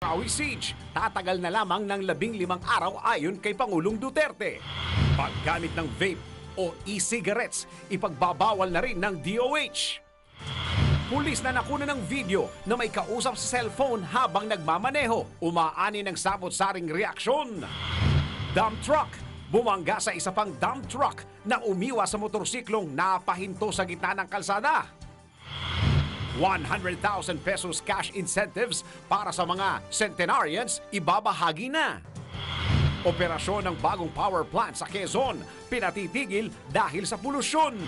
Marawi Siege, tatagal na lamang ng 15 araw ayon kay Pangulong Duterte. Paggamit ng vape o e-cigarettes, ipagbabawal na rin ng DOH. Pulis na nakuna ng video na may kausap sa cellphone habang nagmamaneho, umaani ng sabot-saring reaksyon. Dump truck, bumangga sa isa pang dump truck na umiwas sa motorsiklong napahinto sa gitna ng kalsada. 100,000 pesos cash incentives para sa mga centenarians ibabahagi na. Operasyon ng bagong power plant sa Quezon pinatitigil dahil sa polusyon.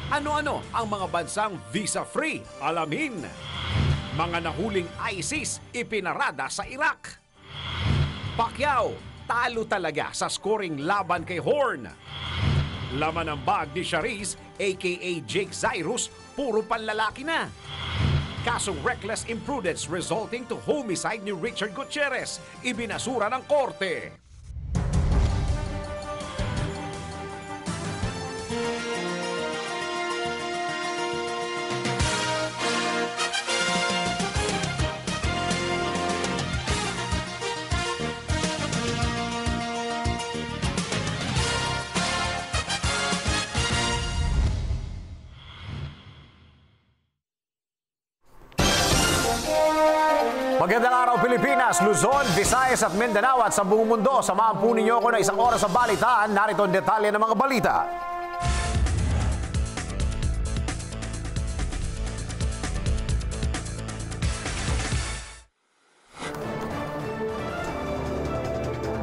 Ano-ano ang mga bansang visa-free? Alamin. Mga nahuling ISIS ipinarada sa Iraq. Pacquiao, talo talaga sa scoring laban kay Horn. Laman ng bag ni Sharice, aka Jake Cyrus, puro panlalaki na. Kasong reckless imprudence resulting to homicide ni Richard Gutierrez, ibinasura ng korte. Magandang araw Pilipinas, Luzon, Visayas at Mindanao at sa buong mundo. Samahan po ninyo ako na isang oras sa balitaan. Narito ang detalye ng mga balita.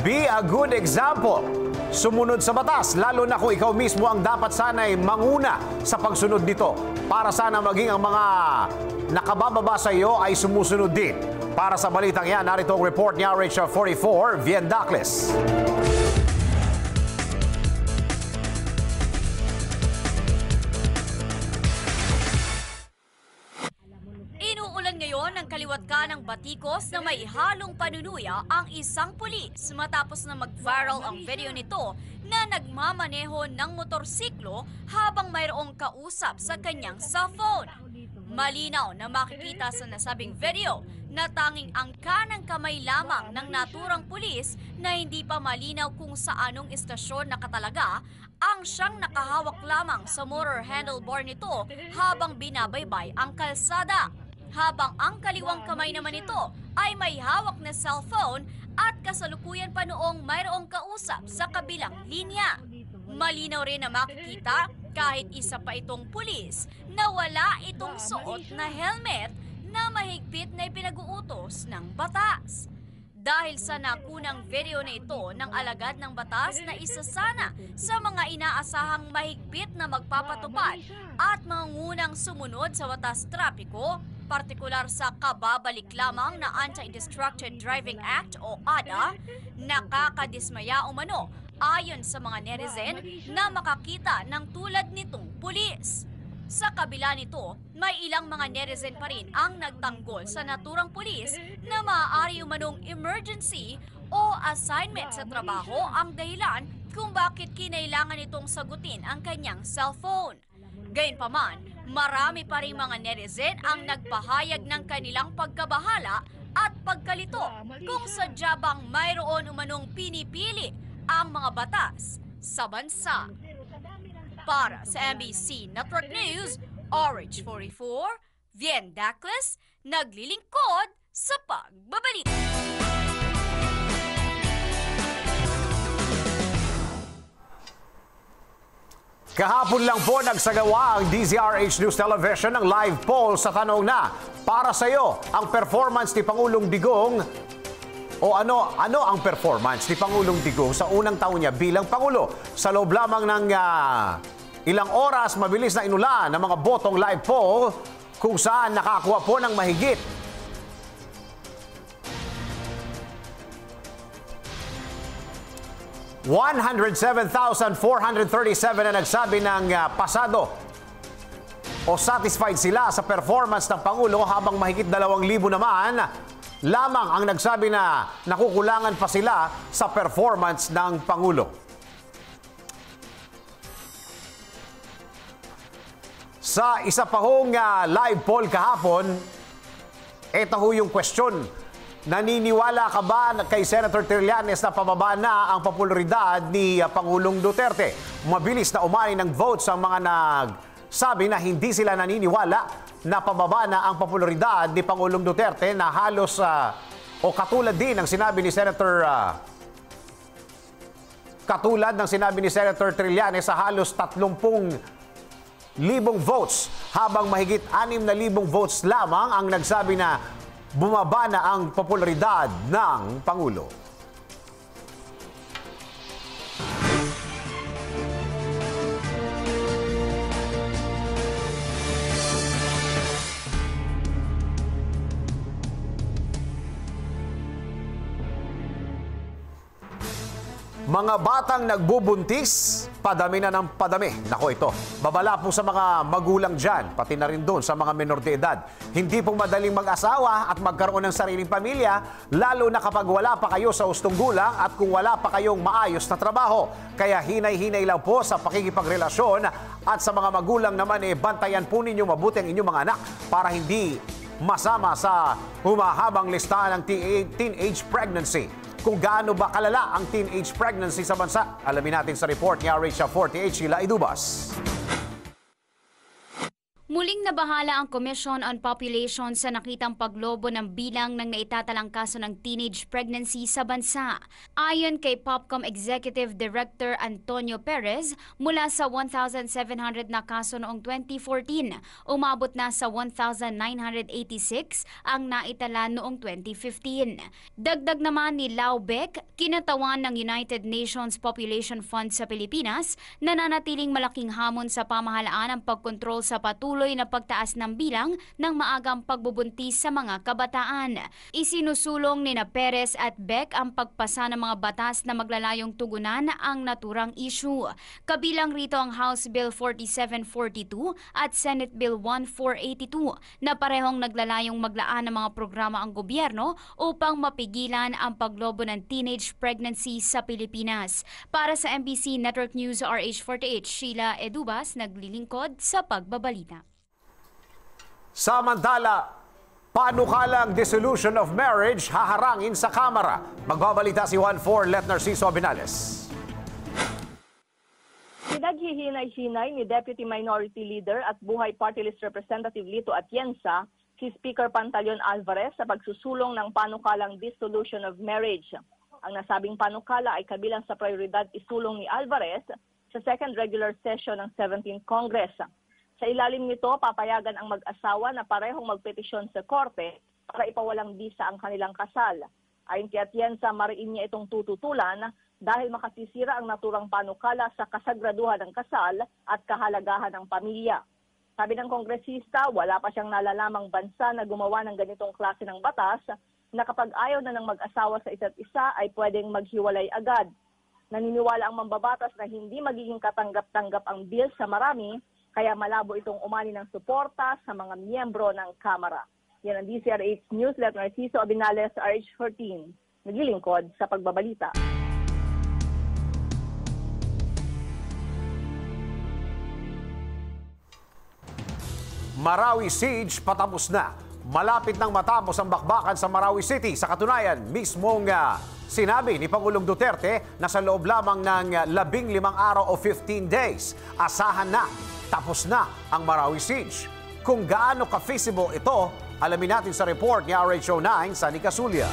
Be a good example. Sumunod sa batas, lalo na kung ikaw mismo ang dapat sana'y manguna sa pagsunod nito. Para sana maging ang mga nakabababa sa iyo ay sumusunod din. Para sa balitang yan, narito ang report ni RH44, Vien Dacles. Inuulan ngayon ng kaliwat ka ng batikos na may halong panunuya ang isang pulis matapos na mag-viral ang video nito na nagmamaneho ng motorsiklo habang mayroong kausap sa kanyang cellphone. Malinaw na makikita sa nasabing video na tanging ang kanang kamay lamang ng naturang pulis na hindi pa malinaw kung sa anong istasyon nakatalaga ang siyang nakahawak lamang sa motor handlebar nito habang binabaybay ang kalsada. Habang ang kaliwang kamay naman nito ay may hawak na cellphone at kasalukuyan pa noong mayroong kausap sa kabilang linya. Malinaw rin na makikita kahit isa pa itong pulis na wala itong suot na helmet na mahigpit na ipinag-uutos ng batas. Dahil sa nakunang video na ito ng alagad ng batas na isa sana sa mga inaasahang mahigpit na magpapatupad at mangunang sumunod sa batas trapiko, partikular sa kababalik lamang na Anti-Distracted Driving Act o ADA, nakakadismaya umano ayon sa mga netizen na makakita ng tulad nitong pulis. Sa kabila nito, may ilang mga netizen pa rin ang nagtanggol sa naturang pulis na maaari umanong emergency o assignment sa trabaho ang dahilan kung bakit kinailangan itong sagutin ang kanyang cellphone. Gayunpaman, marami pa rin mga netizen ang nagpahayag ng kanilang pagkabahala at pagkalito kung sadya bang mayroon umanong pinipili ang mga batas sa bansa. Para sa MBC Network News, RH44, Vien Dacles, naglilingkod sa pagbabalita. Kahapon lang po nagsagawa ang DZRH News Television ng live poll sa tanong na, para sa iyo, ang performance ni Pangulong Digong o ano ang performance ni Pangulong Digong sa unang taon niya bilang Pangulo? Sa loob lamang ng ilang oras, mabilis na inulan ng mga botong live poll kung saan nakakuha po ng mahigit 107,437 na nagsabi ng pasado o satisfied sila sa performance ng Pangulo, habang mahigit 2,000 naman lamang ang nagsabi na nakukulangan pa sila sa performance ng Pangulo. Sa isa pa hong live poll kahapon, ito ho yung question. Naniniwala ka ba kay Senator Trillanes na pababa na ang popularidad ni Pangulong Duterte? Mabilis na umani ng votes ang mga nagsabi na hindi sila naniniwala na pababa na ang popularidad ni Pangulong Duterte na halos o katulad din ng sinabi ni Senator Trillanes sa halos 30,000 votes, habang mahigit 6,000 votes lamang ang nagsabi na bumaba na ang popularidad ng Pangulo. Mga batang nagbubuntis, padami na ng padami. Nako, ito, babala po sa mga magulang dyan, pati na rin doon sa mga menor de edad. Hindi po madaling mag-asawa at magkaroon ng sariling pamilya, lalo na kapag wala pa kayo sa hustong gulang at kung wala pa kayong maayos na trabaho. Kaya hinay-hinay lang po sa pakikipagrelasyon at sa mga magulang naman, bantayan po ninyo mabuti ang inyong mga anak para hindi masama sa humahabang listahan ng teenage pregnancy. Kung gaano ba kalala ang teenage pregnancy sa bansa, alamin natin sa report ni RH48, Sheila Idubas. Muling nabahala ang Commission on Population sa nakitang paglobo ng bilang ng naitatalang kaso ng teenage pregnancy sa bansa. Ayon kay Popcom Executive Director Antonio Perez, mula sa 1,700 na kaso noong 2014, umabot na sa 1,986 ang naitala noong 2015. Dagdag naman ni Lau Beck, kinatawan ng United Nations Population Fund sa Pilipinas, nananatiling malaking hamon sa pamahalaan ang pagkontrol sa patuloy na pagtaas ng bilang ng maagang pagbubuntis sa mga kabataan. Isinusulong ni Perez at Beck ang pagpasa ng mga batas na maglalayong tugunan ang naturang issue. Kabilang rito ang House Bill 4742 at Senate Bill 1482 na parehong naglalayong maglaan ng mga programa ang gobyerno upang mapigilan ang paglobo ng teenage pregnancy sa Pilipinas. Para sa MBC Network News RH48, Sheila Edubas, naglilingkod sa pagbabalita. Samantala, panukalang dissolution of marriage haharangin sa Kamara. Magbabalita si 1-4 Let Narciso Abinales. Pinaghihinay-hinay ni Deputy Minority Leader at Buhay Party List Representative Lito Atienza si Speaker Pantaleon Alvarez sa pagsusulong ng panukalang dissolution of marriage. Ang nasabing panukala ay kabilang sa prioridad isulong ni Alvarez sa second regular session ng 17th Congress. Sa ilalim nito, papayagan ang mag-asawa na parehong magpetisyon sa korte para ipawalang bisa ang kanilang kasal. Ayon kay Atienza, mariin niya itong tututulan dahil makasisira ang naturang panukala sa kasagraduhan ng kasal at kahalagahan ng pamilya. Sabi ng kongresista, wala pa siyang nalalamang bansa na gumawa ng ganitong klase ng batas na kapag ayaw na ng mag-asawa sa isa't isa ay pwedeng maghiwalay agad. Naniniwala ang mambabatas na hindi magiging katanggap-tanggap ang bill sa marami, kaya malabo itong umani ng suporta sa mga miyembro ng Kamara. Yan ang DCRH News, Let Narciso Abinales, RH14. Naglilingkod sa pagbabalita. Marawi Siege patapos na. Malapit nang matapos ang bakbakan sa Marawi City. Sa katunayan, mismong sinabi ni Pangulong Duterte na sa loob lamang ng 15 araw o 15 days, asahan na, tapos na ang Marawi Siege. Kung gaano ka-feasible ito, alamin natin sa report ni RH09 Sunny Casulia.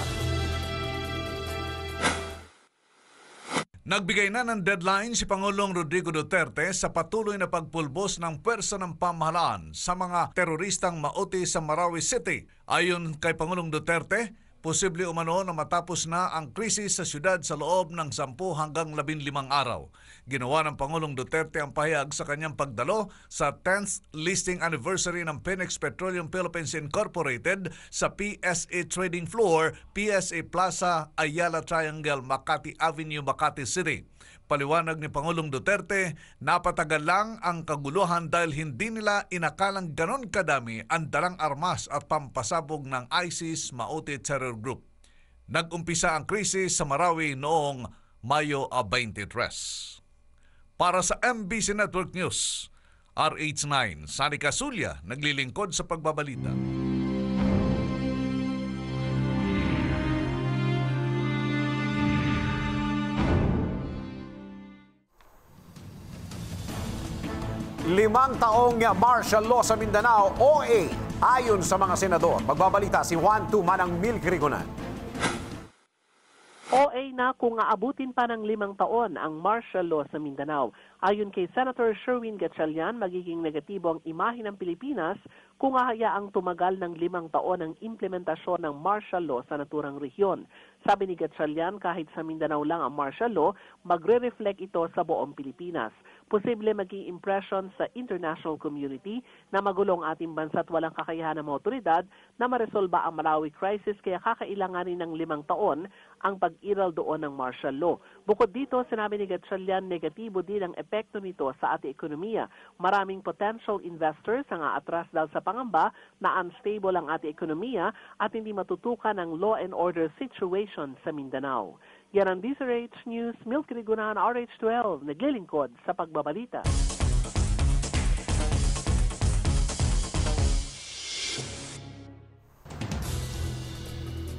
Nagbigay na ng deadline si Pangulong Rodrigo Duterte sa patuloy na pagpulbos ng pwersa ng pamahalaan sa mga teroristang mauti sa Marawi City. Ayon kay Pangulong Duterte, posible umano na matapos na ang krisis sa syudad sa loob ng 10 hanggang 15 araw. Ginawa ng Pangulong Duterte ang pahayag sa kanyang pagdalo sa 10th listing anniversary ng Penex Petroleum Philippines Incorporated sa PSA Trading Floor, PSA Plaza, Ayala Triangle, Makati Avenue, Makati City. Paliwanag ni Pangulong Duterte, napatagal lang ang kaguluhan dahil hindi nila inakalang ganon kadami ang dalang armas at pampasabog ng ISIS Mauti Terror Group. Nag-umpisa ang krisis sa Marawi noong Mayo 23. Para sa MBC Network News, RH9, Sunny Casulia, naglilingkod sa pagbabalita. 5 taong martial law sa Mindanao, OA, ayon sa mga senador. Magbabalita si Juan Tumanang Milkrigunan. OA na kung aabutin pa ng 5 taon ang martial law sa Mindanao. Ayon kay Senator Sherwin Gatchalian, magiging negatibo ang imahe ng Pilipinas kung hahayaang tumagal ng 5 taon ang implementasyon ng martial law sa naturang rehiyon. Sabi ni Gatchalian, kahit sa Mindanao lang ang martial law, magre-reflect ito sa buong Pilipinas. Posible maging impression sa international community na magulong ating bansa at walang kakayahan ng mga otoridad na maresolba ang Malawi crisis, kaya kakailanganin ng 5 taon ang pag-iral doon ng martial law. Bukod dito, sinabi ni Gatchalian, negatibo din ang epekto nito sa ating ekonomiya. Maraming potential investors ang aatras dahil sa pangamba na unstable ang ating ekonomiya at hindi matutukan ang law and order situation sa Mindanao. Yan ang DZRH News, Milkrigunan, RH12, naglilingkod sa pagbabalita.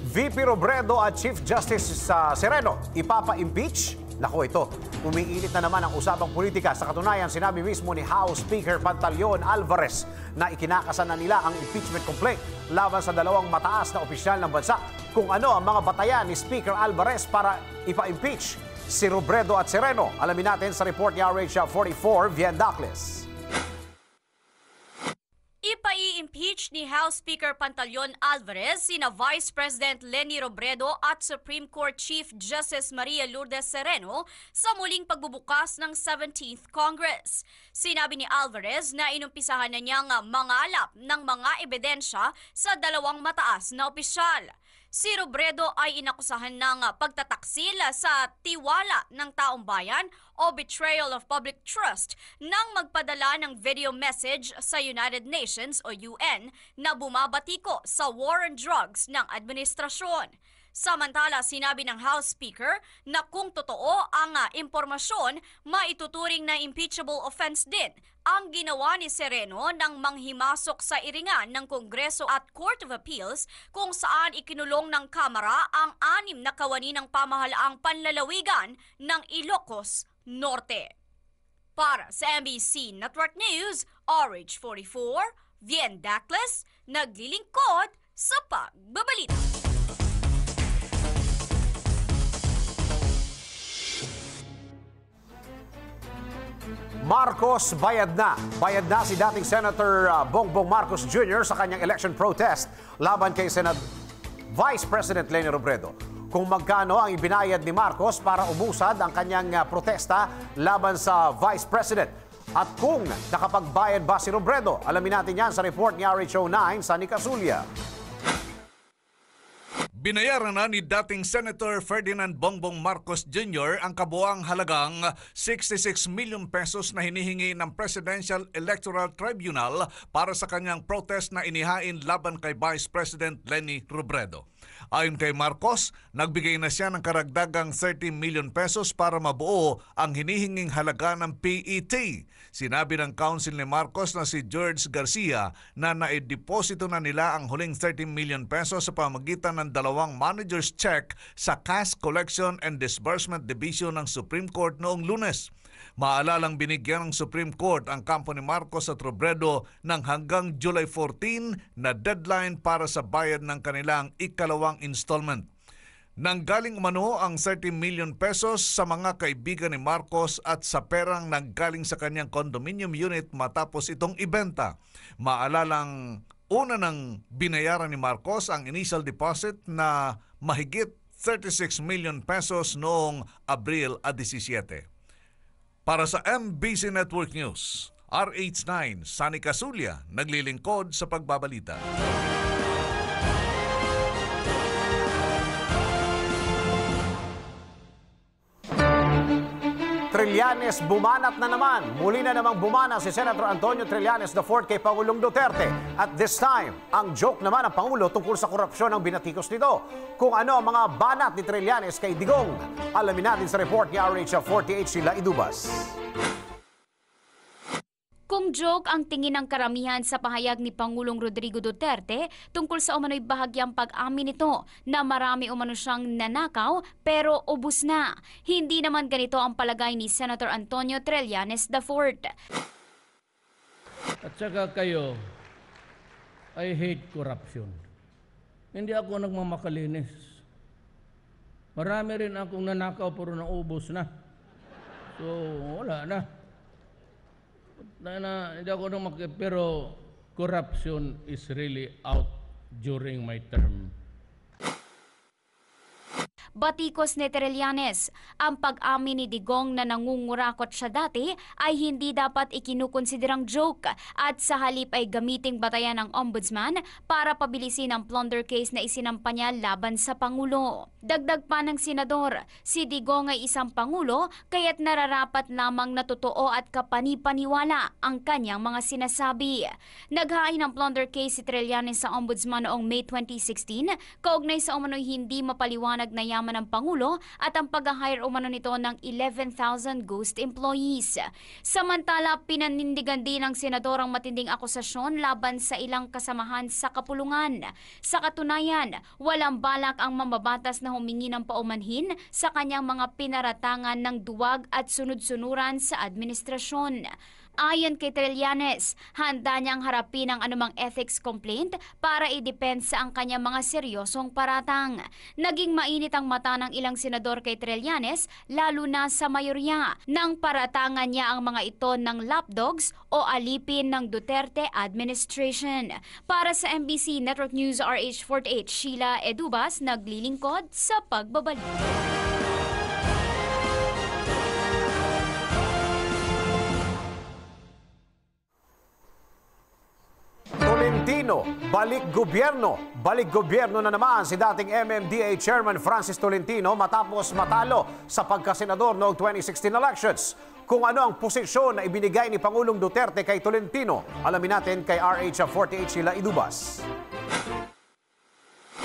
VP Robredo at Chief Justice Sereno ipapa-impeach? Nako, ito, umiinit na naman ang usapang politika. Sa katunayan, sinabi mismo ni House Speaker Pantaleon Alvarez na ikinakasan na nila ang impeachment complaint laban sa 2 mataas na opisyal ng bansa. Kung ano ang mga batayan ni Speaker Alvarez para ipa-impeach si Robredo at Sereno, alamin natin sa report ni RH44, Vien Dacles. Ipa-impeach ni House Speaker Pantaleon Alvarez sina Vice President Leni Robredo at Supreme Court Chief Justice Maria Lourdes Sereno sa muling pagbubukas ng 17th Congress. Sinabi ni Alvarez na inumpisahan na niyang mangalap ng mga ebidensya sa 2 mataas na opisyal. Si Robredo ay inakusahan ng pagtataksil sa tiwala ng taong bayan o betrayal of public trust nang magpadala ng video message sa United Nations o UN na bumabatiko sa war on drugs ng administrasyon. Samantala, sinabi ng House Speaker na kung totoo ang impormasyon, maituturing na impeachable offense din ang ginawa ni Sereno nang manghimasok sa iringan ng Kongreso at Court of Appeals kung saan ikinulong ng Kamara ang 6 na kawani ng pamahalaang panlalawigan ng Ilocos Norte. Para sa MBC Network News, RH44, Vien Dacles, naglilingkod sa pagbabalita. Marcos bayad na. Bayad na si dating Senator Bongbong Marcos Jr. sa kanyang election protest laban kay Vice President Leni Robredo. Kung magkano ang ibinayad ni Marcos para umusad ang kanyang protesta laban sa Vice President. At kung nakapagbayad ba si Robredo, alamin natin yan sa report ni RH09 sa Nicasulia. Binayaran na ni dating Senator Ferdinand Bongbong Marcos Jr. ang kabuang halagang 66 million pesos na hinihingi ng Presidential Electoral Tribunal para sa kanyang protest na inihain laban kay Vice President Leni Robredo. Ayon kay Marcos, nagbigay na siya ng karagdagang 30 million pesos para mabuo ang hinihinging halaga ng PET. Sinabi ng counsel ni Marcos na si George Garcia na naideposito na nila ang huling 30 million pesos sa pamagitan ng 2 manager's check sa Cash Collection and Disbursement Division ng Supreme Court noong Lunes. Maalalang binigyan ng Supreme Court ang kampo ni Marcos at Robredo ng hanggang July 14 na deadline para sa bayad ng kanilang ikalawang installment. Nanggaling umano ang 30 million pesos sa mga kaibigan ni Marcos at sa perang nanggaling sa kanyang condominium unit matapos itong ibenta. Maalalang una nang binayaran ni Marcos ang initial deposit na mahigit 36 million pesos noong Abril 17. Para sa MBC Network News, RH9, Sunny Casulia, naglilingkod sa pagbabalita. Trillanes bumanat na naman. Muli na namang bumana si Senator Antonio Trillanes IV kay Pangulong Duterte. At this time, ang joke naman ng Pangulo tungkol sa korupsyon ang binatikos nito. Kung ano ang mga banat ni Trillanes kay Digong, alamin natin sa report ni RH48 Sheila Idubas. Kung joke ang tingin ng karamihan sa pahayag ni Pangulong Rodrigo Duterte tungkol sa umano'y bahagyang pag-amin nito na marami umano siyang nanakaw pero ubos na. Hindi naman ganito ang palagay ni Senator Antonio Trillanes IV. At saka kayo, I hate corruption. Hindi ako nagmamakalinis. Marami rin akong nanakaw pero naubos na. So, wala na. Hindi ako pero corruption is really out during my term. Batikos ni Trillanes, ang pag-amin ni Digong na nangungurakot siya dati ay hindi dapat ikinukonsiderang joke at sa halip ay gamiting batayan ng ombudsman para pabilisin ang plunder case na isinampa niya laban sa Pangulo. Dagdag pa ng senador, si Digong ay isang Pangulo kaya't nararapat lamang na totoo at kapanipaniwala ang kanyang mga sinasabi. Naghain ng plunder case si Trillanes sa ombudsman noong May 2016 kaugnay sa umano'y hindi mapaliwanag na yaman ng Pangulo at ang pag-hire umano nito ng 11,000 ghost employees. Samantala, pinanindigan din ng senador ang matinding akusasyon laban sa ilang kasamahan sa kapulungan. Sa katunayan, walang balak ang mambabatas na humingi ng paumanhin sa kanyang mga pinaratangan ng duwag at sunod-sunuran sa administrasyon. Ayon kay Trillanes, handa niyang harapin ang anumang ethics complaint para idepensa ang kanyang mga seryosong paratang. Naging mainit ang mata ng ilang senador kay Trillanes, lalo na sa mayorya, nang paratangan niya ang mga ito ng lapdogs o alipin ng Duterte administration. Para sa MBC Network News RH48, Sheila Edubas, naglilingkod sa pagbabalik. Tolentino, balik gobyerno na naman si dating MMDA Chairman Francis Tolentino matapos matalo sa pagkasenador noong 2016 elections. Kung ano ang posisyon na ibinigay ni Pangulong Duterte kay Tolentino, alamin natin kay RH48 Sheila Idubas.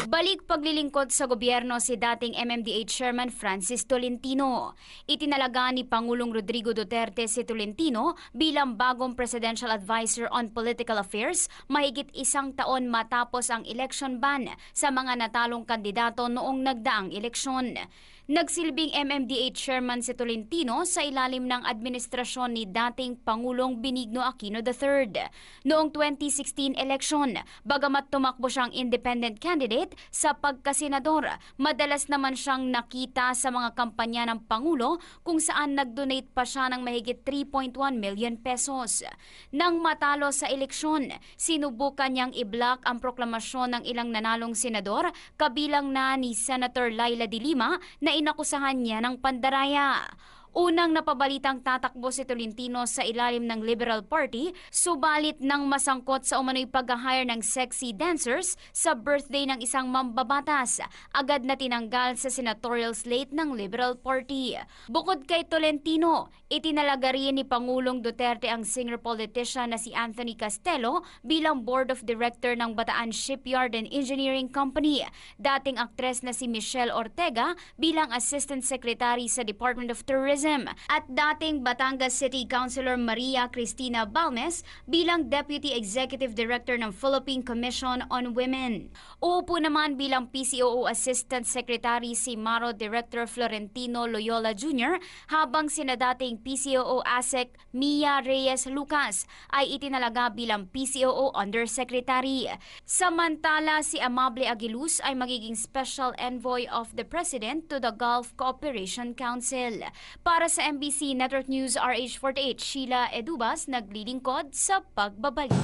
Balik paglilingkod sa gobyerno si dating MMDA Chairman Francis Tolentino. Itinalaga ni Pangulong Rodrigo Duterte si Tolentino bilang bagong Presidential Advisor on Political Affairs mahigit isang taon matapos ang election ban sa mga natalong kandidato noong nagdaang eleksyon. Nagsilbing MMDA Chairman si Tolentino sa ilalim ng administrasyon ni dating Pangulong Benigno Aquino III. Noong 2016 election, bagamat tumakbo siyang independent candidate sa pagkasenador, madalas naman siyang nakita sa mga kampanya ng Pangulo kung saan nag-donate pa siya ng mahigit 3.1 million pesos. Nang matalo sa eleksyon, sinubukan niyang i-block ang proklamasyon ng ilang nanalong senador, kabilang na ni Senator Laila de Lima na inakusahan niya ng pandaraya. Unang napabalitang tatakbo si Tolentino sa ilalim ng Liberal Party, subalit nang masangkot sa umano'y pag-hire ng sexy dancers sa birthday ng isang mambabatas, agad na tinanggal sa senatorial slate ng Liberal Party. Bukod kay Tolentino, itinalaga rin ni Pangulong Duterte ang singer politician na si Anthony Castelo bilang Board of Director ng Bataan Shipyard and Engineering Company, dating aktres na si Michelle Ortega bilang Assistant Secretary sa Department of Tourism, at dating Batangas City Councilor Maria Cristina Balmes bilang Deputy Executive Director ng Philippine Commission on Women. Uupo naman bilang PCOO Assistant Secretary si Maro Director Florentino Loyola Jr., habang sina dating PCOO ASEC Mia Reyes Lucas ay itinalaga bilang PCOO Undersecretary. Samantala, si Amable Aguiluz ay magiging Special Envoy of the President to the Gulf Cooperation Council. Para sa MBC Network News RH48, Sheila Edubas, naglilingkod sa pagbabalik.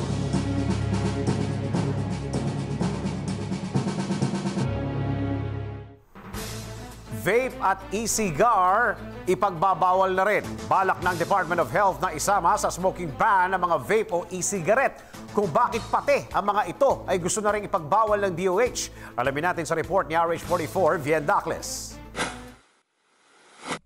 Vape at e-cigar, ipagbabawal na rin. Balak ng Department of Health na isama sa smoking ban ang mga vape o e-cigarette. Kung bakit pati ang mga ito ay gusto na rin ipagbawal ng DOH. Alamin natin sa report ni RH44, Vien Dacles.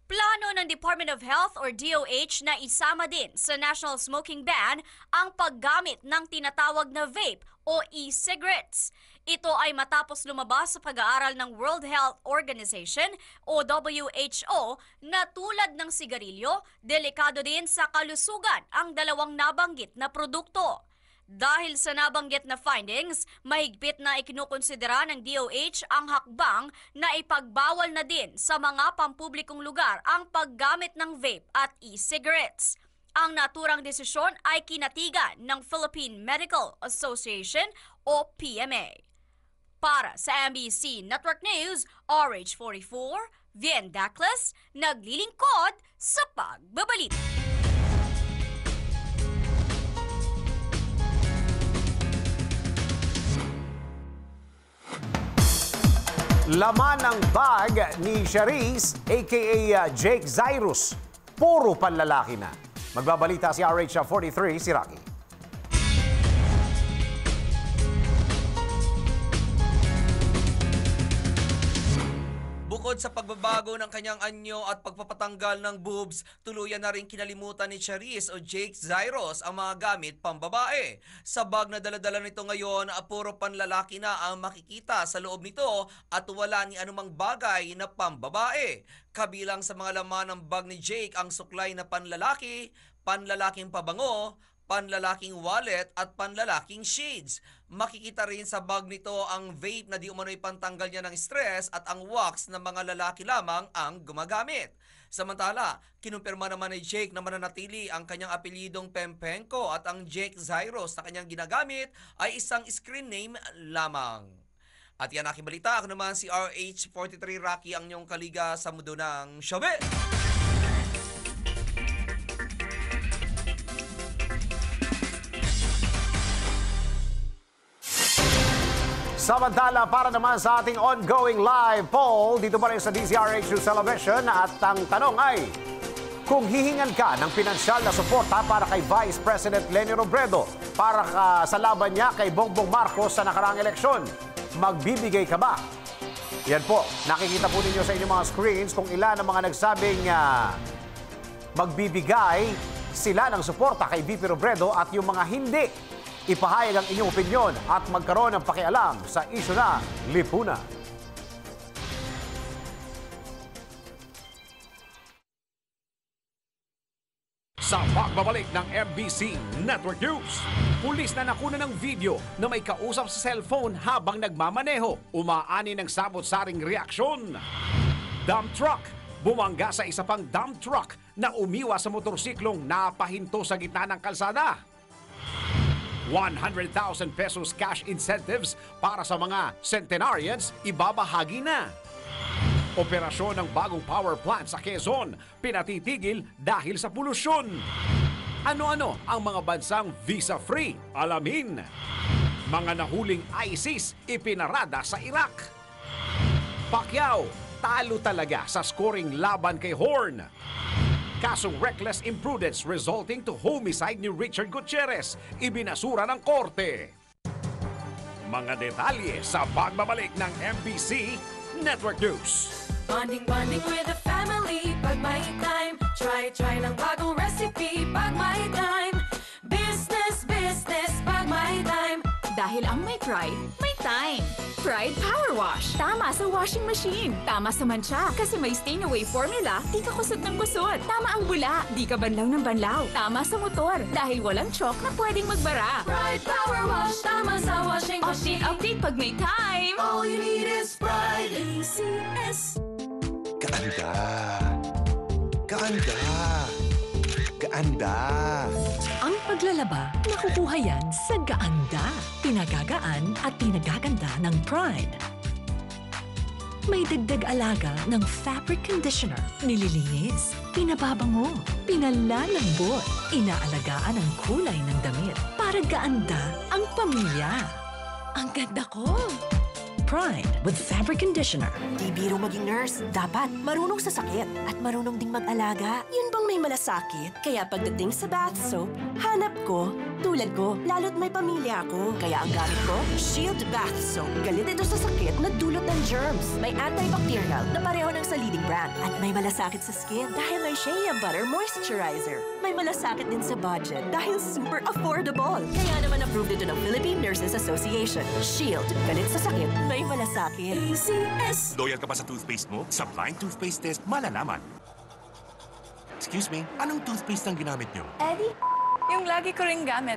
Plano ng Department of Health or DOH na isama din sa National Smoking Ban ang paggamit ng tinatawag na vape o e-cigarettes. Ito ay matapos lumabas sa pag-aaral ng World Health Organization o WHO na tulad ng sigarilyo, delikado din sa kalusugan ang dalawang nabanggit na produkto. Dahil sa nabanggit na findings, mahigpit na ikinukonsidera ng DOH ang hakbang na ipagbawal na din sa mga pampublikong lugar ang paggamit ng vape at e-cigarettes. Ang naturang desisyon ay kinatigan ng Philippine Medical Association o PMA. Para sa MBC Network News, RH44, Vien Daclas, naglilingkod sa pagbabalita. Laman ng bag ni Charisse, aka Jake Zairus, puro panlalaki na. Magbabalita si RH43, si Rocky. Bukod sa pagbabago ng kanyang anyo at pagpapatanggal ng boobs, tuluyan na rin kinalimutan ni Charisse o Jake Zairus ang mga gamit pambabae. Sa bag na daladala nito ngayon, puro panlalaki na ang makikita sa loob nito at wala ni anumang bagay na pambabae. Kabilang sa mga laman ng bag ni Jake ang suklay na panlalaki, panlalaking pabango, panlalaking wallet at panlalaking shades. Makikita rin sa bag nito ang vape na di umano'y pantanggal niya ng stress at ang wax na mga lalaki lamang ang gumagamit. Samantala, kinumpirma naman ni Jake na mananatili ang kanyang apelyidong Pempenko at ang Jake Zairus na kanyang ginagamit ay isang screen name lamang. At yan aking balita. Ako naman si RH43 Rocky, ang inyong kaliga sa mundo ng showbiz. Samantala, para naman sa ating ongoing live poll, dito pa rin sa DZRH News Television, at ang tanong ay, kung hihingan ka ng pinansyal na suporta para kay Vice President Leni Robredo para sa laban niya kay Bongbong Marcos sa nakaraang eleksyon, magbibigay ka ba? Yan po, nakikita po ninyo sa inyong mga screens kung ilan ang mga nagsabing magbibigay sila ng suporta kay VP Robredo at yung mga hindi. Ipahayag ang inyong opinyon at magkaroon ng pakialam sa isyu na lipunan. Sa pagbabalik ng MBC Network News, pulis na nakuna ng video na may kausap sa cellphone habang nagmamaneho. Umaani ng sabot-saring reaksyon. Dump truck. Bumangga sa isa pang dump truck na umiwa sa motorsiklong napahinto sa gitna ng kalsada. 100,000 pesos cash incentives para sa mga centenarians ibabahagi na. Operasyon ng bagong power plant sa Quezon pinatitigil dahil sa polusyon. Ano-ano ang mga bansang visa-free? Alamin. Mga nahuling ISIS ipinarada sa Iraq. Pacquiao, talo talaga sa scoring laban kay Horn. Kasong reckless imprudence resulting to homicide ni Richard Gutierrez, ibinasura ng korte. Mga detalye sa pagbabalik ng MBC Network News. Bonding with the family pag may time. Try ng bagong recipe pag may time. Business pag may time. Dahil ang may pride, may time. Pride Power Wash. Tama sa washing machine. Tama sa mancha. Kasi may stain-away formula, di ka kusot ng kusot. Tama ang bula, di ka banlaw ng banlaw. Tama sa motor, dahil walang chalk na pwedeng magbara. Pride Power Wash. Tama sa washing machine. Update pag may time. All you need is Pride ACS. Kaanda. Kaanda. Kaanda. Ang paglalaba, nakukuha yan sa Gaanda. Pinagagaan at pinagaganda ng Pride. May dagdag alaga ng fabric conditioner, nililinis, pinababango, pinalalambot, inaalagaan ang kulay ng damit para gaanda ang pamilya. Ang ganda ko! Pride with fabric conditioner. Di biro maging nurse. Dapat marunong sa sakit at marunong ding mag-alaga. Yun bang may malasakit? Kaya pagdating sa bath soap, hanap ko, tulad ko, lalo't may pamilya ako. Kaya ang gamit ko, Shield Bath Soap. Galit ito sa sakit na dulot ng germs. May antibacterial na pareho ng sa leading brand. At may malasakit sa skin dahil may Shea Butter Moisturizer. May malasakit din sa budget dahil super affordable. Kaya naman approved ito ng Philippine Nurses Association. Shield. Galit sa sakit, may malasakit. ACS. Loyal ka ba sa toothpaste mo? Sa blind toothpaste test, malalaman. Excuse me, anong toothpaste ang ginamit niyo? Eddie, yung lagi ko ring gamit.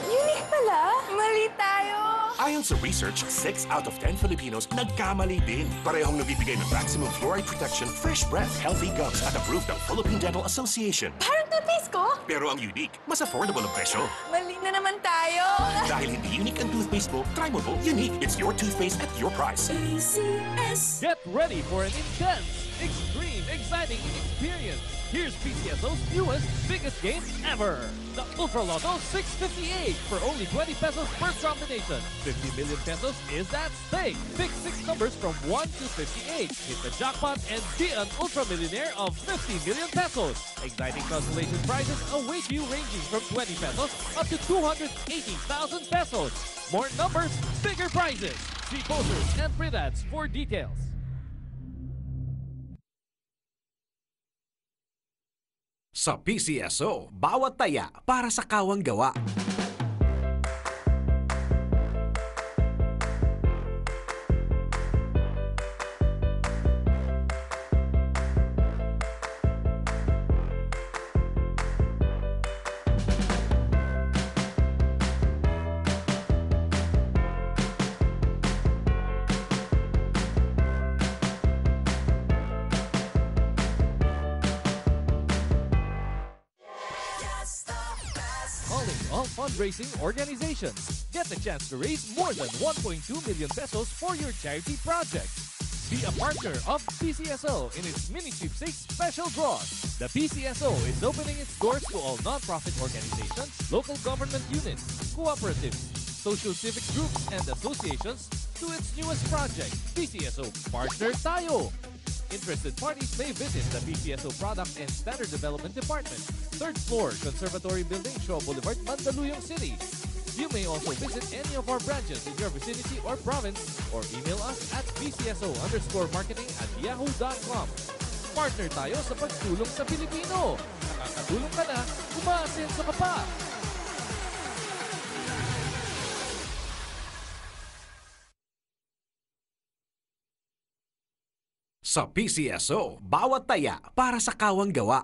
Unique pala. Mali tayo. Ayon sa research, 6 out of 10 Filipinos nagkamali din. Parehong nabibigay ng maximum fluoride protection, fresh breath, healthy gums at approved ng Philippine Dental Association. Parang toothpaste ko? Pero ang unique, mas affordable ang presyo. Mali na naman tayo. Dahil hindi unique ang toothpaste mo, try mo po. Unique. It's your toothpaste at your price. PCS. Get ready for an intense, extreme, exciting experience. Here's PCSO's newest, biggest game ever. The Ultra Lotto 658 for only 20 pesos per combination. 50 million pesos is at stake. Pick 6 numbers from 1 to 58. Hit the jackpot and be an ultra millionaire of 50 million pesos. Exciting consolation prizes await you ranging from 20 pesos up to 280,000 pesos. More numbers, bigger prizes. See posters and print ads for details. Sa PCSO, bawat taya para sa kawang gawa. All fundraising organizations. Get the chance to raise more than 1.2 million pesos for your charity project. Be a partner of PCSO in its mini sweepstakes special draws. The PCSO is opening its doors to all non-profit organizations, local government units, cooperatives, social civic groups, and associations to its newest project, PCSO Partner Tayo. Interested parties may visit the PCSO Product and Standard Development Department, 3rd floor, Conservatory Building, Shaw Boulevard, Mandaluyong City. You may also visit any of our branches in your vicinity or province or email us at pcso_marketing@yahoo.com. Partner tayo sa pagtulong sa Pilipino. Nakakatulong ka na, umaasenso ka pa. Sa PCSO, bawat taya para sa kawang gawa.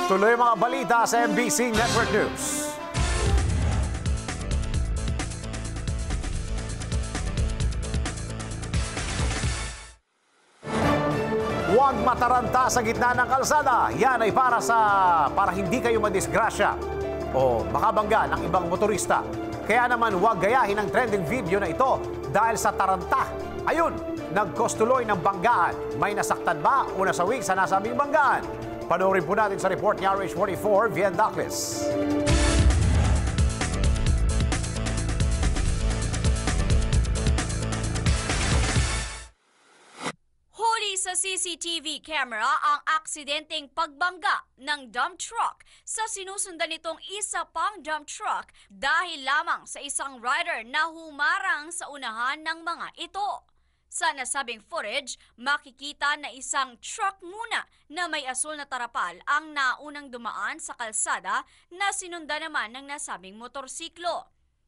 Tuloy mga balita sa MBC Network News. Huwag mataranta sa gitna ng kalsada. Yan ay para hindi kayo madisgrasya o makabangga ng ibang motorista. Kaya naman huwag gayahin ang trending video na ito dahil sa taranta. Ayun, nagkostuloy ng banggaan. May nasaktan ba o nasawi sa nasabing banggaan? Panoorin po natin sa report ni RH44, Vian Dacles. Huli sa CCTV camera ang aksidenteng pagbangga ng dump truck sa sinusundan nitong isa pang dump truck dahil lamang sa isang rider na humarang sa unahan ng mga ito. Sa nasabing footage, makikita na isang truck muna na may asul na tarapal ang naunang dumaan sa kalsada na sinundan naman ng nasabing motorsiklo.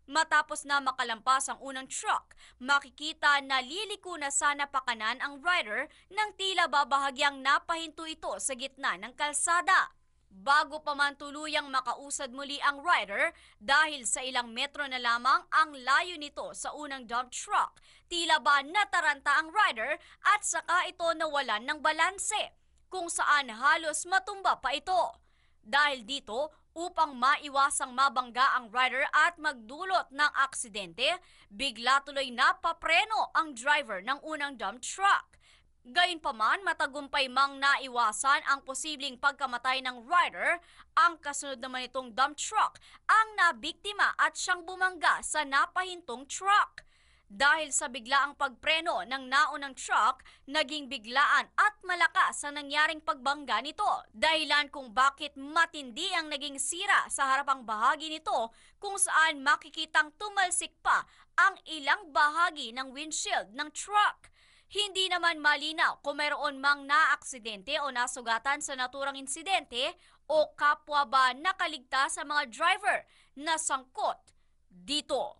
Matapos na makalampas ang unang truck, makikita na liliko na sa napakanan ang rider nang tila babahagyang napahinto ito sa gitna ng kalsada. Bago pa man tuluyang makausad muli ang rider dahil sa ilang metro na lamang ang layo nito sa unang dump truck, tila ba nataranta ang rider at saka ito nawalan ng balanse, kung saan halos matumba pa ito. Dahil dito, upang maiwasang mabangga ang rider at magdulot ng aksidente, bigla tuloy napapreno ang driver ng unang dump truck. Gayunpaman, matagumpay mang naiwasan ang posibleng pagkamatay ng rider, ang kasunod naman itong dump truck ang nabiktima at siyang bumangga sa napahintong truck. Dahil sa biglaang pagpreno ng naunang truck, naging biglaan at malakas ang nangyaring pagbangga nito. Dahilan kung bakit matindi ang naging sira sa harapang bahagi nito, kung saan makikitang tumalsik pa ang ilang bahagi ng windshield ng truck. Hindi naman malinaw kung mayroon mang naaksidente o nasugatan sa naturang insidente o kapwa ba nakaligtas sa mga driver na sangkot dito.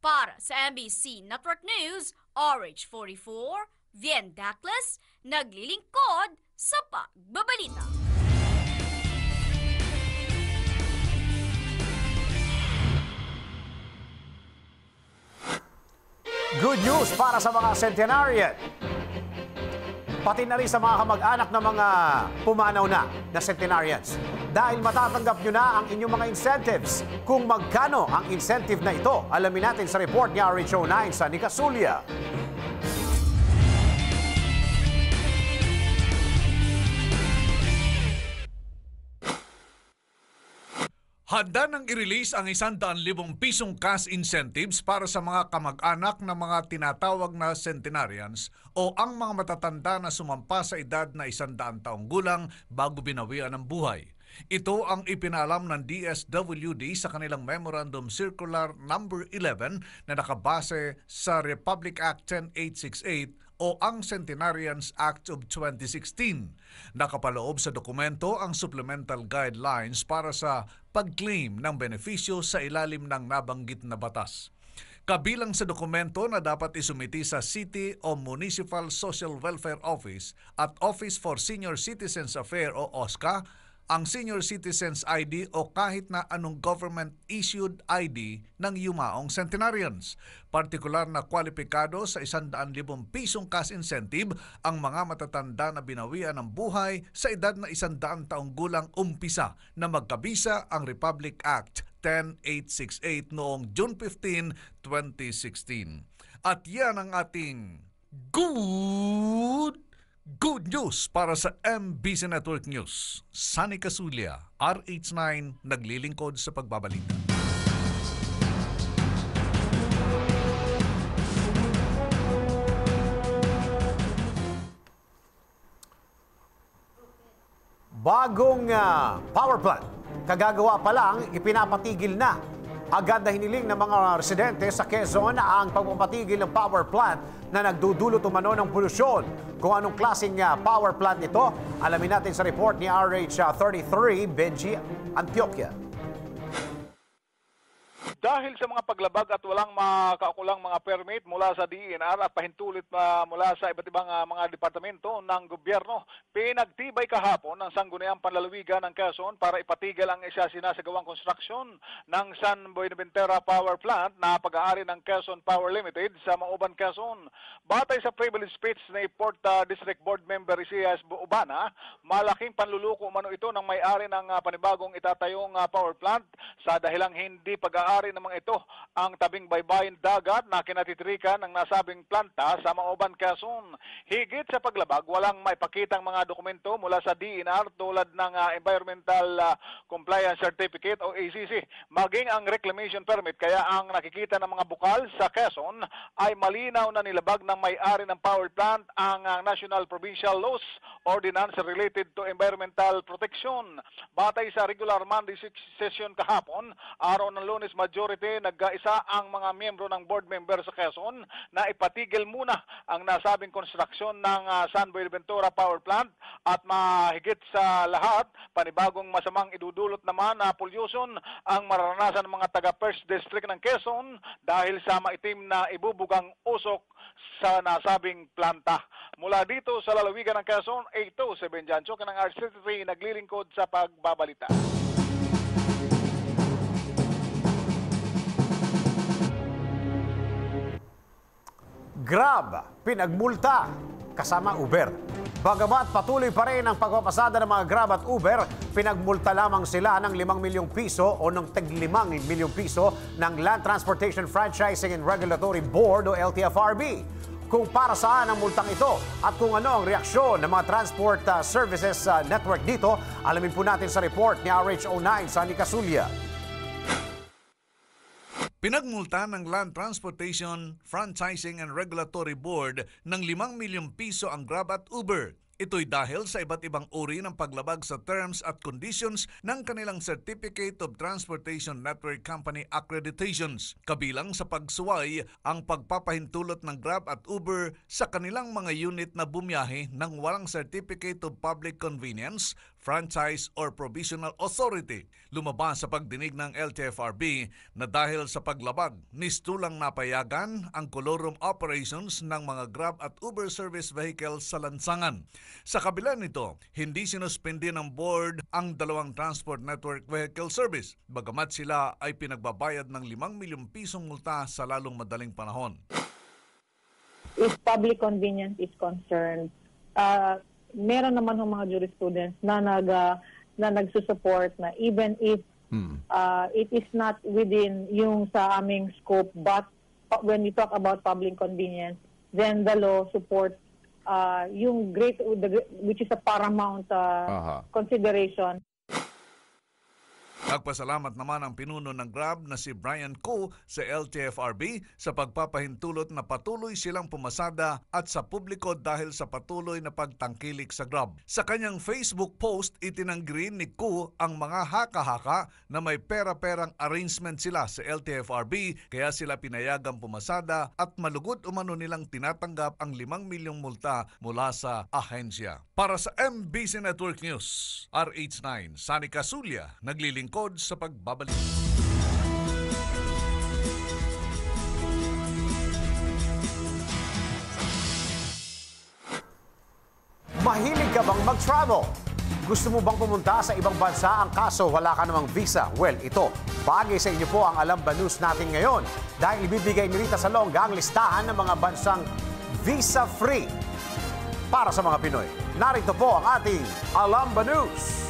Para sa MBC Network News, RH44, Vien Daclas, naglilingkod sa pagbabalita. Good news para sa mga centenarian. Pati na rin sa mga kamag-anak ng mga pumanaw na centenarians. Dahil matatanggap nyo na ang inyong mga incentives. Kung magkano ang incentive na ito, alamin natin sa report ni RHO9 sa Nicasulia. Handa nang i-release ang 100,000 pisong cash incentives para sa mga kamag-anak ng mga tinatawag na centenarians o ang mga matatanda na sumampa sa edad na 100 taong gulang bago binawian ng buhay. Ito ang ipinalam ng DSWD sa kanilang Memorandum Circular number 11 na nakabase sa Republic Act 10868 o ang Centenarians Act of 2016. Nakapaloob sa dokumento ang supplemental guidelines para sa pag-claim ng benepisyo sa ilalim ng nabanggit na batas. Kabilang sa dokumento na dapat isumiti sa City o Municipal Social Welfare Office at Office for Senior Citizens Affairs o OSCA, ang Senior Citizens ID o kahit na anong government-issued ID ng yumaong centenarians. Partikular na kwalipikado sa 100,000 pisong cash incentive ang mga matatanda na binawian ng buhay sa edad na 100 taong gulang umpisa na magkabisa ang Republic Act 10868 noong June 15, 2016. At yan ang ating Good news para sa MBC Network News. Sunny Casulia, RH9, naglilingkod sa pagbabalita. Bagong power plant. Kagagawa pa lang, ipinapatigil na. Agad na hiniling ng mga residente sa Quezon ang pagpapatigil ng power plant na nagdudulot umano ng polusyon. Kung anong klaseng power plant ito, alamin natin sa report ni RH33, Benji Antioquia. Dahil sa mga paglabag at walang makaukulang mga permit mula sa DENR at pahintulit mula sa iba't ibang mga departamento ng gobyerno, pinagtibay kahapon ng Sangguniang Panlalawigan ng Quezon para ipatigil ang isa sinasagawang konstruksyon ng San Buenaventura Power Plant na pag-aari ng Quezon Power Limited sa Mauban, Quezon. Batay sa privilege speech ni Port District Board Member Isias Ubana, malaking panluluko umano ito ng may-ari ng panibagong itatayong power plant sa dahilang hindi pag-aari ng mga ito ang tabing baybayin dagat na kinatitrikan ng nasabing planta sa Mauban, Quezon. Higit sa paglabag, walang maipakitang mga dokumento mula sa DENR tulad ng Environmental Compliance Certificate o ACC, maging ang reclamation permit. Kaya ang nakikita ng mga bukal sa Quezon ay malinaw na nilabag ng may-ari ng power plant ang National Provincial Laws Ordinance related to environmental protection. Batay sa regular Monday session kahapon, araw ng Lunes, majority Committee, nagkaisa ang mga miyembro ng board member sa Quezon na ipatigil muna ang nasabing konstruksyon ng San Buenaventura Power Plant at mahigit sa lahat, panibagong masamang idudulot naman na pollution ang mararanasan ng mga taga First District ng Quezon dahil sa maitim na ibubugang usok sa nasabing planta. Mula dito sa lalawigan ng Quezon, ito si Benjancho kanang RCTV naglilingkod sa pagbabalita. Grab, pinagmulta, kasama Uber. Bagamat patuloy pa rin ang pagpapasada ng mga Grab at Uber, pinagmulta lamang sila ng 5 milyong piso o ng tig-5 milyong piso ng Land Transportation Franchising and Regulatory Board o LTFRB. Kung para saan ang multang ito at kung ano ang reaksyon ng mga transport services network dito, alamin po natin sa report ni RH09 Sunny Casulia. Pinagmulta ng Land Transportation, Franchising and Regulatory Board ng 5 milyong piso ang Grab at Uber. Ito'y dahil sa iba't ibang uri ng paglabag sa terms at conditions ng kanilang Certificate of Transportation Network Company accreditations. Kabilang sa pagsuway ang pagpapahintulot ng Grab at Uber sa kanilang mga unit na bumiyahe ng walang Certificate of Public Convenience, Franchise or Provisional Authority. Lumabas sa pagdinig ng LTFRB na dahil sa paglabag, nistulang napayagan ang colorum operations ng mga Grab at Uber service vehicles sa lansangan. Sa kabila nito, hindi sinuspindi ng board ang dalawang transport network vehicle service, bagamat sila ay pinagbabayad ng 5 milyong pisong multa sa lalong madaling panahon. If public convenience is concerned, meron naman ng mga jurisprudence na nagsusupport na even if it is not within yung sa aming scope, but when we talk about public convenience, then the law supports yung which is a paramount consideration. Nagpasalamat naman ang pinuno ng Grab na si Brian Ko sa LTFRB sa pagpapahintulot na patuloy silang pumasada at sa publiko dahil sa patuloy na pagtangkilik sa Grab. Sa kanyang Facebook post, itinanggi ni Ko ang mga haka-haka na may pera-perang arrangement sila sa LTFRB kaya sila pinayagang pumasada at malugod umano nilang tinatanggap ang 5 milyong multa mula sa ahensya. Para sa MBC Network News, RH9, Sunny Casulia, naglilingkod sa pagbabalik. Mahilig ka bang mag-travel? Gusto mo bang pumunta sa ibang bansa ang kaso wala ka namang visa? Well, ito, bagay sa inyo po ang Alamba News natin ngayon dahil ibibigay ni Rita Salonga ang listahan ng mga bansang visa-free para sa mga Pinoy. Narito po ang ating Alamba News.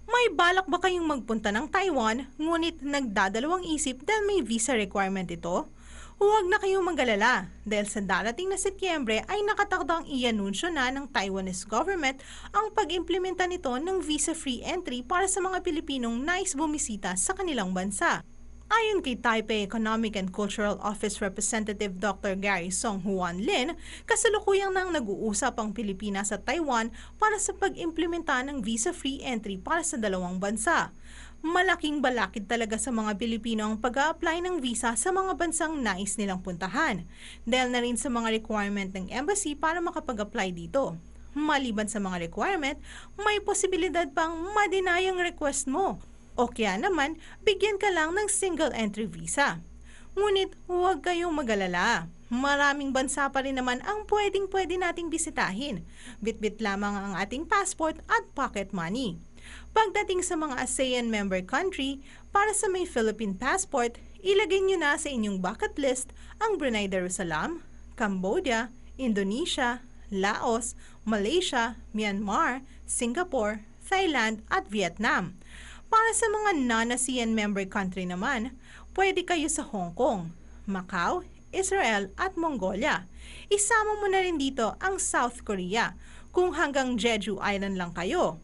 May balak ba kayong magpunta ng Taiwan, ngunit nagdadalawang isip dahil may visa requirement ito? Huwag na kayong mag-alala dahil sa darating na Setyembre ay nakatakdang i-anunsyo na ng Taiwanese government ang pag-implementa nito ng visa-free entry para sa mga Pilipinong nais bumisita sa kanilang bansa. Ayon kay Taipei Economic and Cultural Office Representative Dr. Gary Song Huan Lin, kasalukuyang nang nag-uusap ang Pilipinas at Taiwan para sa pag-implementa ng visa-free entry para sa dalawang bansa. Malaking balakid talaga sa mga Pilipino ang pag-a-apply ng visa sa mga bansang nais nilang puntahan, dahil na rin sa mga requirement ng embassy para makapag-apply dito. Maliban sa mga requirement, may posibilidad pang ma-deny ang request mo. O kaya naman, bigyan ka lang ng single entry visa. Ngunit huwag kayong mag-alala. Maraming bansa pa rin naman ang pwedeng-pwede nating bisitahin. Bit-bit lamang ang ating passport at pocket money. Pagdating sa mga ASEAN member country, para sa may Philippine passport, ilagay nyo na sa inyong bucket list ang Brunei Darussalam, Cambodia, Indonesia, Laos, Malaysia, Myanmar, Singapore, Thailand at Vietnam. Para sa mga non-ASEAN member country naman, pwede kayo sa Hong Kong, Macau, Israel at Mongolia. Isama mo na rin dito ang South Korea kung hanggang Jeju Island lang kayo.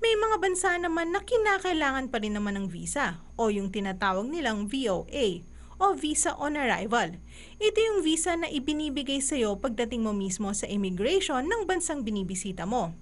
May mga bansa naman na kinakailangan pa rin naman ng visa o yung tinatawag nilang VOA o Visa on Arrival. Ito yung visa na ibinibigay sa iyo pagdating mo mismo sa immigration ng bansang binibisita mo.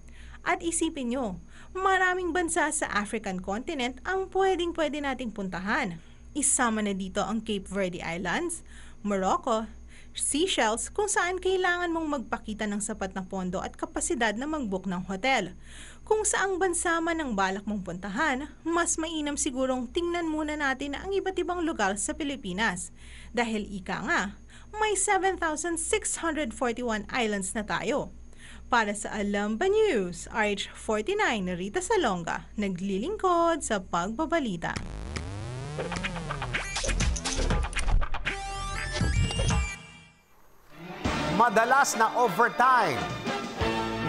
At isipin nyo, Maraming bansa sa African continent ang pwede nating puntahan. Isama na dito ang Cape Verde Islands, Morocco, Seychelles kung saan kailangan mong magpakita ng sapat na pondo at kapasidad na mag-book ng hotel. Kung saang bansa man ang balak mong puntahan, mas mainam sigurong tingnan muna natin ang iba't ibang lugar sa Pilipinas. Dahil ika nga, may 7,641 islands na tayo. Para sa Alam Ba News, RH49 Rita Salonga, naglilingkod sa pagbabalita. Madalas na overtime,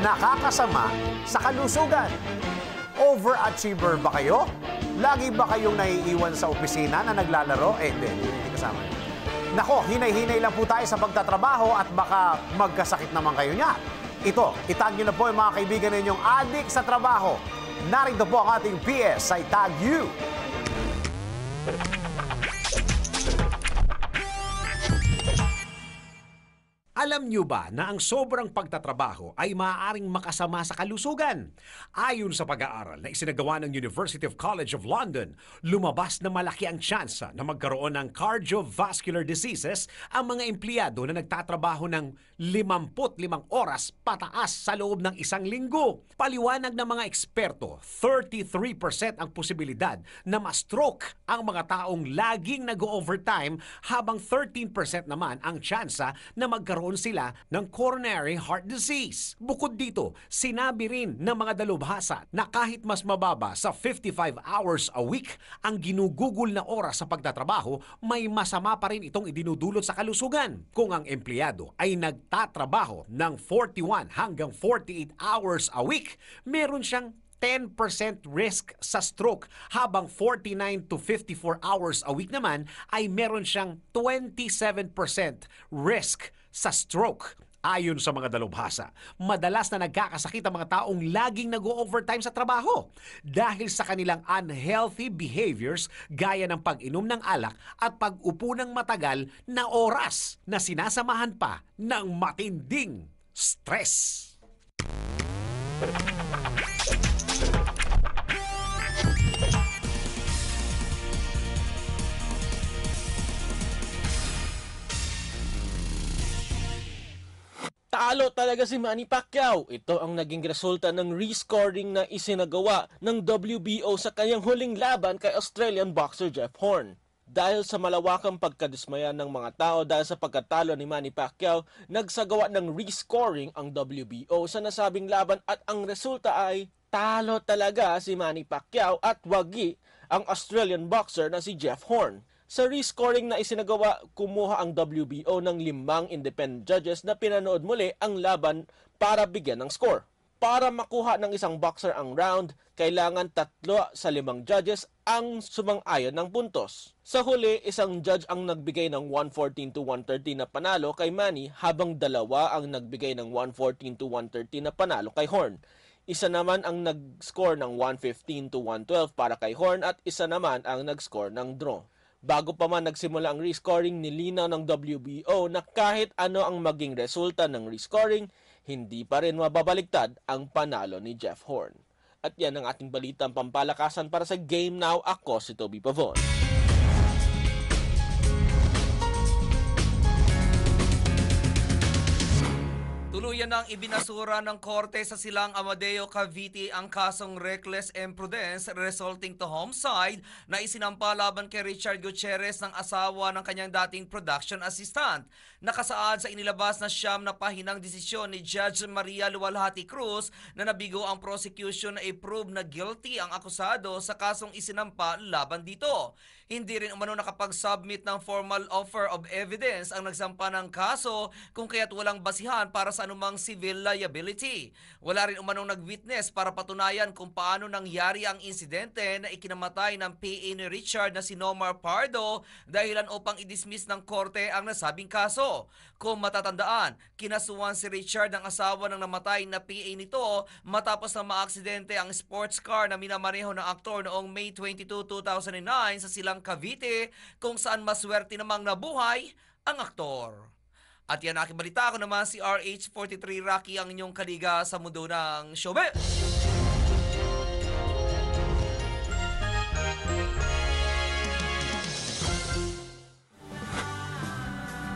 nakakasama sa kalusugan. Overachiever ba kayo? Lagi ba kayong naiiwan sa opisina na naglalaro? Hindi kasama. Nako, hinay-hinay lang po tayo sa pagtatrabaho at baka magkasakit naman kayo niya. Ito, itag nyo na po yung mga kaibigan ninyong adik sa trabaho. Narito po ang ating PS sa Itag You. Alam niyo ba na ang sobrang pagtatrabaho ay maaaring makasama sa kalusugan? Ayon sa pag-aaral na isinagawa ng University of College of London, lumabas na malaki ang tsansa na magkaroon ng cardiovascular diseases ang mga empleyado na nagtatrabaho ng 55 oras pataas sa loob ng isang linggo. Paliwanag ng mga eksperto, 33% ang posibilidad na ma-stroke ang mga taong laging nag-overtime habang 13% naman ang tsansa na magkaroon sila ng coronary heart disease. Bukod dito, sinabi rin ng mga dalubhasa na kahit mas mababa sa 55 hours a week ang ginugugol na oras sa pagtatrabaho, may masama pa rin itong idinudulot sa kalusugan. Kung ang empleyado ay nagtatrabaho ng 41 hanggang 48 hours a week, meron siyang 10% risk sa stroke, habang 49 to 54 hours a week naman ay meron siyang 27% risk sa stroke. Ayon sa mga dalubhasa, madalas na nagkakasakit ang mga taong laging nag-o-overtime sa trabaho dahil sa kanilang unhealthy behaviors gaya ng pag-inom ng alak at pag-upo ng matagal na oras na sinasamahan pa ng matinding stress. Talo talaga si Manny Pacquiao. Ito ang naging resulta ng rescoring na isinagawa ng WBO sa kanyang huling laban kay Australian boxer Jeff Horn. Dahil sa malawakang pagkadismaya ng mga tao dahil sa pagkatalo ni Manny Pacquiao, nagsagawa ng rescoring ang WBO sa nasabing laban at ang resulta ay talo talaga si Manny Pacquiao at wagi ang Australian boxer na si Jeff Horn. Sa rescoring na isinagawa, kumuha ang WBO ng 5 independent judges na pinanood muli ang laban para bigyan ng score. Para makuha ng isang boxer ang round, kailangan 3 sa 5 judges ang sumang-ayon ng puntos. Sa huli, isang judge ang nagbigay ng 114 to 113 na panalo kay Manny, habang 2 ang nagbigay ng 114 to 113 na panalo kay Horn. Isa naman ang nag-score ng 115 to 112 para kay Horn at isa naman ang nag-score ng draw. Bago pa man nagsimula ang rescoring, nilinaw ng WBO na kahit ano ang maging resulta ng rescoring, hindi pa rin mababaligtad ang panalo ni Jeff Horn. At yan ang ating balitang pampalakasan para sa Game Now. Ako si Toby Pavon. Tuluyan nang ibinasura ng korte sa Silang Amadeo, Cavite ang kasong reckless imprudence resulting to homicide na isinampa laban kay Richard Gutierrez ng asawa ng kanyang dating production assistant. Nakasaad sa inilabas na siyam na pahinang desisyon ni Judge Maria Luwalhati Cruz na nabigo ang prosecution na i-prove na guilty ang akusado sa kasong isinampa laban dito. Hindi rin umano nakapag-submit ng formal offer of evidence ang nagsampa ng kaso kung kaya't walang basihan para sa anumang civil liability. Wala rin umanong nag-witness para patunayan kung paano nangyari ang insidente na ikinamatay ng PA ni Richard na si Nomar Pardo dahilan upang i-dismiss ng korte ang nasabing kaso. Kung matatandaan, kinasuhan si Richard ng asawa ng namatay na PA nito matapos na maaksidente ang sports car na minamaneho ng aktor noong May 22, 2009 sa Silang Cavite, kung saan maswerte namang nabuhay ang aktor. At yan aking balita. Ako naman si RH43 Rocky, ang inyong kaliga sa mundo ng showbiz.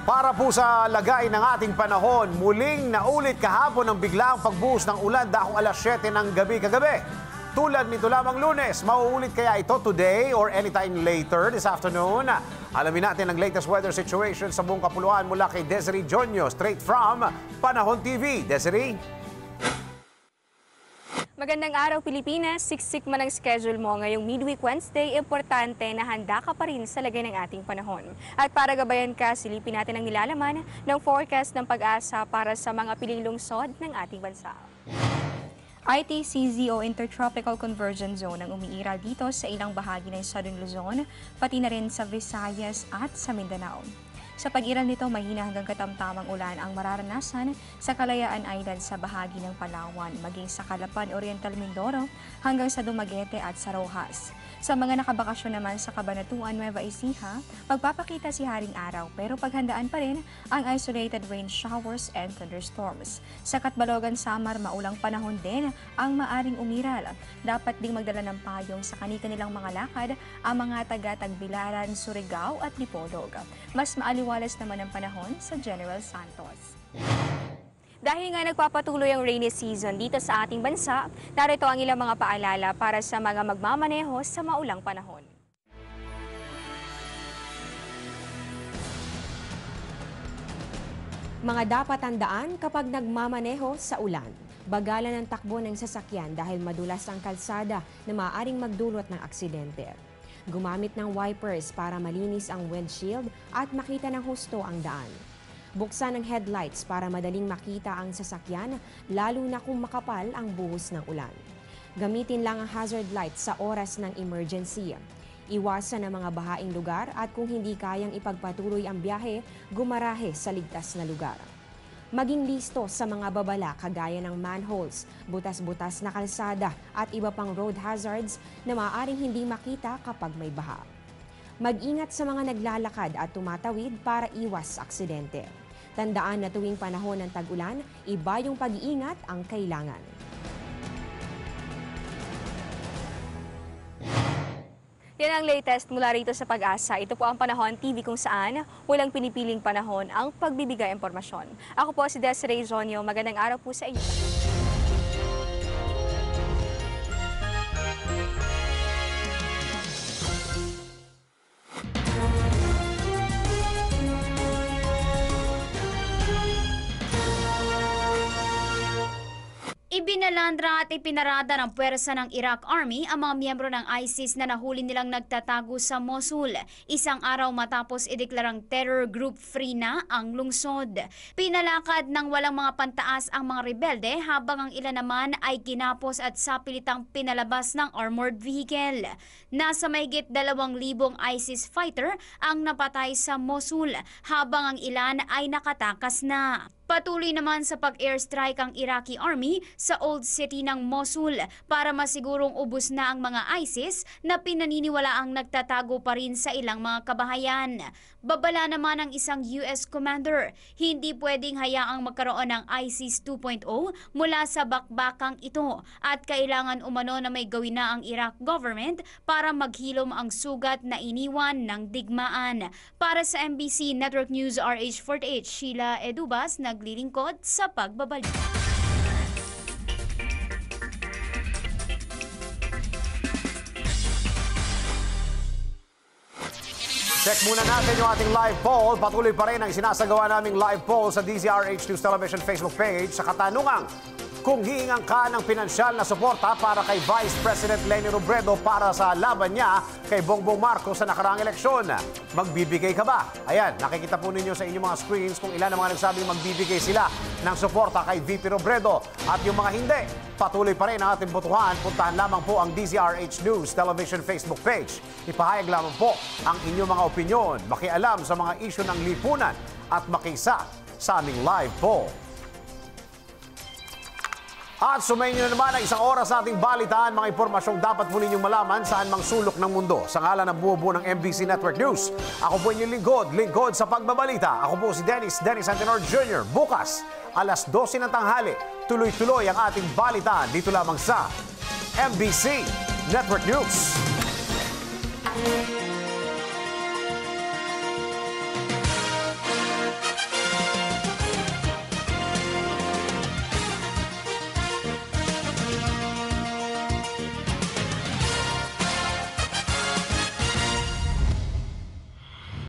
Para po sa lagay ng ating panahon, muling naulit kahapon ang biglaang pagbuhos ng ulan dahil alas 7 ng gabi kagabi. Tulad nito lamang Lunes, mauulit kaya ito today or anytime later this afternoon? Alamin natin ang latest weather situation sa buong kapuluan mula kay Desiree Jonyo, straight from Panahon TV. Desiree? Magandang araw Pilipinas, siksik man ang schedule mo ngayong midweek Wednesday, importante na handa ka pa rin sa lagay ng ating panahon. At para gabayan ka, silipin natin ang nilalaman ng forecast ng pag-asa para sa mga piling lungsod ng ating bansa. ITCZ o Intertropical Convergence Zone ang umiiral dito sa ilang bahagi ng Southern Luzon, pati na rin sa Visayas at sa Mindanao. Sa pag-iral nito, mahina hanggang katamtamang ulan ang mararanasan sa Kalayaan Island sa bahagi ng Palawan, maging sa Calapan, Oriental Mindoro, hanggang sa Dumaguete at sa Rojas. Sa mga nakabakasyon naman sa Cabanatuan, Nueva Ecija, magpapakita si Haring Araw pero paghandaan pa rin ang isolated rain showers and thunderstorms. Sa Catbalogan, Samar, maulang panahon din ang maaring umiral. Dapat ding magdala ng payong sa kani-kanilang mga lakad ang mga taga-Tagbilaran, Surigao at Dipolog. Mas maaliwalas naman ang panahon sa General Santos. Dahil nga nagpapatuloy ang rainy season dito sa ating bansa, narito ang ilang mga paalala para sa mga magmamaneho sa maulang panahon. Mga dapat tandaan kapag nagmamaneho sa ulan. Bagalan ang takbo ng sasakyan dahil madulas ang kalsada na maaaring magdulot ng aksidente. Gumamit ng wipers para malinis ang windshield at makita ng husto ang daan. Buksan ang headlights para madaling makita ang sasakyan, lalo na kung makapal ang buhos ng ulan. Gamitin lang ang hazard lights sa oras ng emergency. Iwasan ang mga bahaing lugar at kung hindi kayang ipagpatuloy ang biyahe, gumarahe sa ligtas na lugar. Maging listo sa mga babala kagaya ng manholes, butas-butas na kalsada at iba pang road hazards na maaaring hindi makita kapag may baha. Mag-ingat sa mga naglalakad at tumatawid para iwas aksidente. Tandaan na tuwing panahon ng tag-ulan, iba yung pag-iingat ang kailangan. Yan ang latest mula rito sa Pag-asa. Ito po ang Panahon TV kung saan walang pinipiling panahon ang pagbibigay impormasyon. Ako po si Desiree Jonyo. Magandang araw po sa inyo. Ibinalandra at ipinarada ng puwersa ng Iraq Army ang mga miyembro ng ISIS na nahuli nilang nagtatago sa Mosul, isang araw matapos ideklarang terror group free na ang lungsod. Pinalakad ng walang mga pantaas ang mga rebelde habang ang ilan naman ay kinapos at sapilitang pinalabas ng armored vehicle. Nasa mahigit 2,000 ISIS fighter ang napatay sa Mosul habang ang ilan ay nakatakas na. Patuloy naman sa pag-airstrike ang Iraqi Army sa Old City ng Mosul para masigurong ubos na ang mga ISIS na pinaniniwala ang nagtatago pa rin sa ilang mga kabahayan. Babala naman ng isang US commander, hindi pwedeng hayaang magkaroon ng ISIS 2.0 mula sa bakbakang ito at kailangan umano na may gawin na ang Iraq government para maghilom ang sugat na iniwan ng digmaan. Para sa MBC Network News RH48, Sheila Edubas, naglilingkod sa pagbabalik. Check muna natin yung ating live poll. Patuloy pa rin ang sinasagawa naming live poll sa DZRH News Television Facebook page sa katanungang kung hihingan ka ng pinansyal na suporta para kay Vice President Leni Robredo para sa laban niya kay Bongbong Marcos sa nakaraang eleksyon. Magbibigay ka ba? Ayan, nakikita po ninyo sa inyong mga screens kung ilan ang mga nagsabing magbibigay sila ng suporta kay VP Robredo. At yung mga hindi, patuloy pa rin ang ating botohan. Puntahan lamang po ang DZRH News Television Facebook page. Ipahayag lamang po ang inyong mga opinyon, makialam sa mga isyu ng lipunan at makisa sa aming live poll. At sumayin nyo na naman ang isang oras sa ating balitaan, mga impormasyong dapat po ninyong malaman saan mang sulok ng mundo. Sa ngalan ng buo-buo ng MBC Network News, ako po inyong lingkod sa pagbabalita. Ako po si Dennis Antenor Jr. Bukas, alas 12 ng tanghali, tuloy-tuloy ang ating balitaan dito lamang sa MBC Network News.